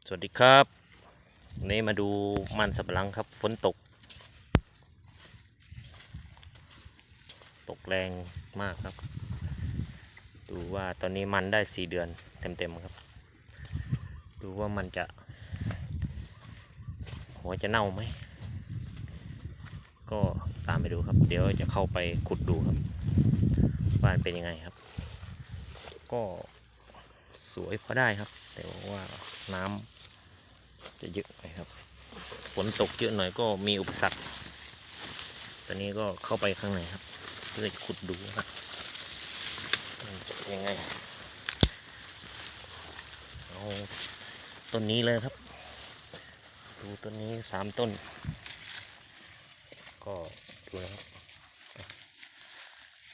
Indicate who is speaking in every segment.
Speaker 1: สวัสดีครับนี่มาดูมันสับปะหลังครับฝนตกแรงมากครับดูว่าตอนนี้มันได้4 เดือนเต็มๆครับดูว่ามันจะหัวจะเน่าไหมก็ตามไปดูครับเดี๋ยวจะเข้าไปขุดดูครับว่าเป็นยังไงครับก็สวยพอได้ครับแต่ว่าน้ำจะเยอะหน่อยครับฝนตกเยอะหน่อยก็มีอุปสรรคตอนนี้ก็เข้าไปข้างในครับเพื่อจะขุดดูครับยังไงเอาต้นนี้เลยครับดูต้นนี้3 ต้นก็ดูนะครับ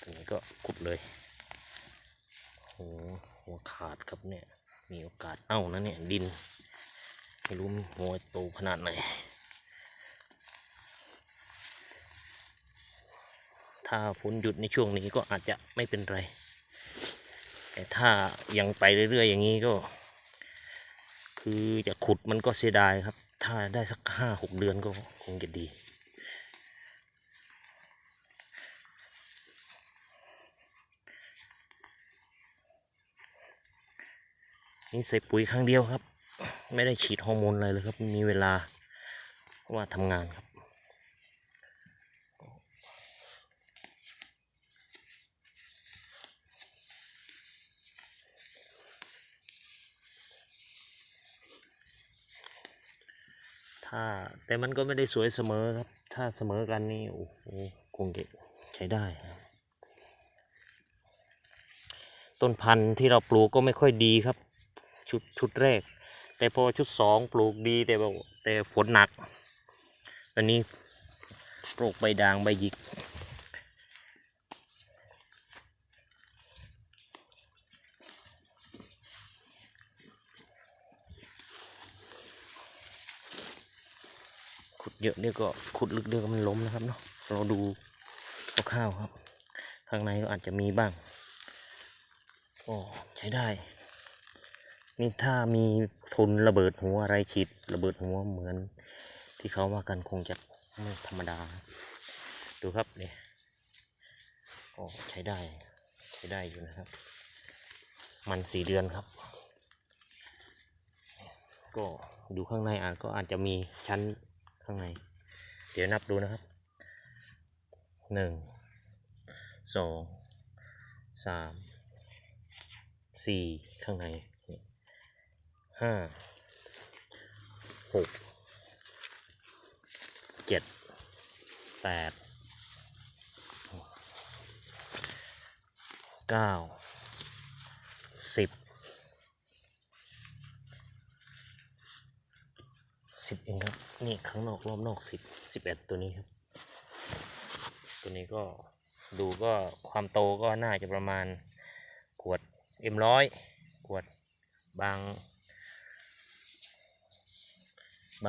Speaker 1: ต้นนี้ก็ขุดเลยโอ้หัวขาดครับเนี่ยมีโอกาสเอ้านะเนี่ยดินไม่รู้หัวโตขนาดไหนถ้าฝนหยุดในช่วงนี้ก็อาจจะไม่เป็นไรแต่ถ้ายังไปเรื่อยๆอย่างนี้ก็คือจะขุดมันก็เสียดายครับถ้าได้สัก5-6 เดือนก็คงจะดีนี่ใส่ปุ๋ยครั้งเดียวครับไม่ได้ฉีดฮอร์โมนอะไรเลยครับมีเวลาว่าทำงานครับแต่มันก็ไม่ได้สวยเสมอครับถ้าเสมอกันนี่โอ้โหคงจะใช้ได้ต้นพันธุ์ที่เราปลูกก็ไม่ค่อยดีครับชุดแรกแต่พอชุด2ปลูกดีแต่ฝนหนักอันนี้ปลูกใบด่างใบหยิกขุดเยอะเดี๋ยวก็ขุดลึกเดี๋ยวก็มันล้มนะครับเนาะเราดูคร่าวๆครับข้างในก็อาจจะมีบ้างก็ใช้ได้นี่ถ้ามีทุนระเบิดหัวอะไรฉีดระเบิดหัวเหมือนที่เขาว่ากันคงจะไม่ธรรมดาดูครับเนี่ยก็ใช้ได้อยู่นะครับมัน4 เดือนครับก็ดูข้างในก็อาจจะมีชั้นข้างในเดี๋ยวนับดูนะครับ1 2 3 4ข้างใน5 6 7 8 9 10เองครับนี่ข้างนอกรอบนอก11ตัวนี้ครับตัวนี้ก็ดูก็ความโตก็น่าจะประมาณขวด M100ขวดบา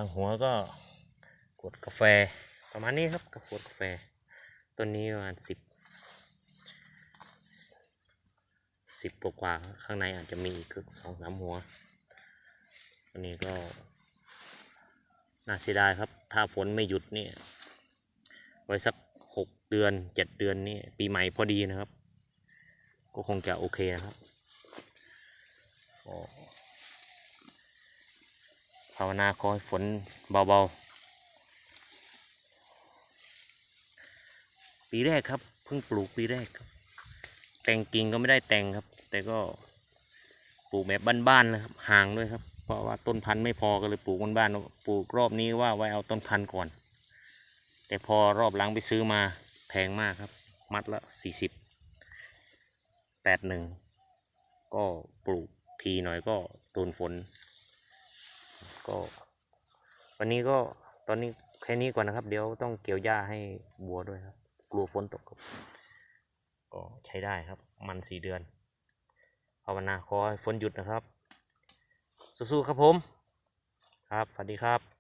Speaker 1: งหัวก็ขวดกาแฟประมาณนี้ครับกับขวดกาแฟต้นนี้ประมาณ10กว่าข้างในอาจจะมีอีก2-3 หัวอันนี้ก็น่าเสียดายครับถ้าฝนไม่หยุดนี่ไว้สัก6 เดือน 7 เดือนนี่ปีใหม่พอดีนะครับก็คงจะโอเคนะครับภาวนาขอให้ฝนเบาๆปีแรกครับเพิ่งปลูกปีแรกครับแต่งกิ่งก็ไม่ได้แต่งครับแต่ก็ปลูกแบบบ้านๆนะครับห่างด้วยครับเพราะว่าต้นพันธุ์ไม่พอก็เลยปลูกบ้านๆปลูกรอบนี้ว่าไว้เอาต้นพันธุ์ก่อนแต่พอรอบหลังไปซื้อมาแพงมากครับมัดละ40 81ก็ปลูกทีหน่อยก็โดนฝนก็วันนี้ก็ตอนนี้แค่นี้ก่อนนะครับเดี๋ยวต้องเกี่ยวหญ้าให้บัวด้วยครับกลัวฝนตกก็ใช้ได้ครับมัน4 เดือนภาวนาขอให้ฝนหยุดนะครับสู้ๆครับผมครับสวัสดีครับ